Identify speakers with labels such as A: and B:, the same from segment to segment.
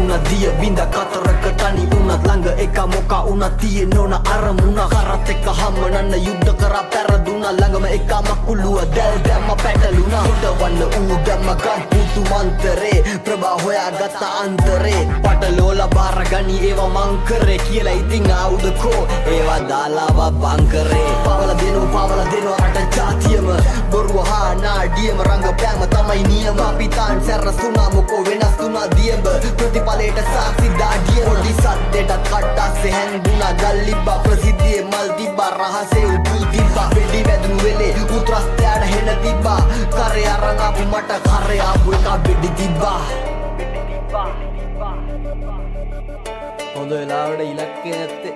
A: වුණා දිය බිඳ කතරක තනි වුණත් ළඟ එක මොකා වුණා තියෙන්න ඕන අරමුණා කරත් එක්ක හම්බනන්න යුද්ධ කරා පැරදුනා ළඟම එක මකුලුව දැල් දැම්ම පැටලුණා උඩවන්න ඌ දැම්ම ගම් පුතු මන්තරේ ප්‍රභා හොයාගත්ත අන්තරේ පටලෝලා බාර ගනි ඒවා මං කරේ කියලා ඉතින් ආවුදකෝ ඒවා දාලාව බංකරේ පවල දෙනවා රට ජාතියම බොරුව හා නාඩියම රංගපෑම තමයි නියම අපිතාන් සැරන සුනාමකෝ වෙනස් තුනා දියඹ ප්‍රතිඵලයට සාක්ෂි දාඩිය පොඩි සද්දෙටත් කට්ටස්සේ හැංගුණා ගල්ලිබ්බා ප්‍රසිද්ධියේ මල් තිබ්බා රහසේ උපුල් තිබ්බා වෙඩි වැදුණු වෙලේ උත්‍රස්තයාට හෙන තිබ්බා කරේ අරන් ආපු මට කරේ ආපු එක වෙඩි තිබ්බා හොඳ වෙලාවට ඉලක්කේ නැත්තේ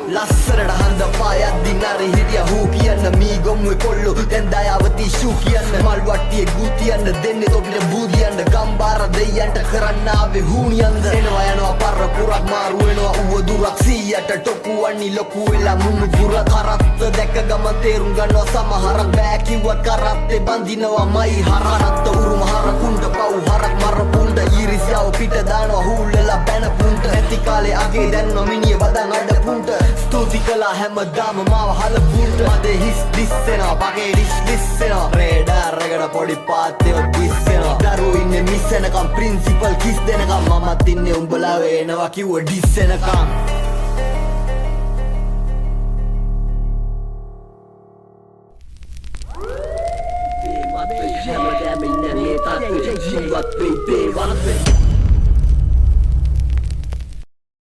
A: ලස්සරට හඳ පායද්දි නරි හිටිය හූ කියන්න මී ගොම්ුවේ කොල්ලු දැන් දයාවති ෂූ කියන්න මල් වට්ටියේ ගූ තියන්න දෙන්නේ තොපිට බූ කියන්න ගම්බාර දෙයියන්ට කරන්න ආවේ හූනියන්ද එනවා යනවා පර පුරක් මාරු වෙනවා ඌව දුරක් 100ට ටොකු වන්නි ලොකු වෙලා මුණු පුර කරත්ත දැක ගම තේරුම් ගන්නවා සමහරක් බෑ කිව්වත් කරත්තේ බඳිනවා මයි හරහත්ත උරුම හරකුණ්ඩ පව් හරක් මරපුණ්ඩ ඊරිසියාව පිට දානවා හූල්ලලා බැන පුණ්ඩ ඇති කාලේ අගේ දැනුන මිනිය බදන් අඩ පුණ්ඩ ස්තුති කළා හැමදාම මාව හලපුන්ට මදේ හිස් දිස්සෙනවා වගේ ලිස්සෙනවා රේඩාර් එකට පොඩි පාත්තයෝ දිස්සෙනවා දරුවෝ ඉන්නේ මිස්සෙනකම් ප්‍රින්සිපල් කිස් දෙනකම් මමත් ඉන්නේ උඹලා වේනවා කිව්ව ඩිස්සෙනකම් හැමදාම ඉන්නේ මේ තාත්තේ ජීවත් වෙයි දේවල්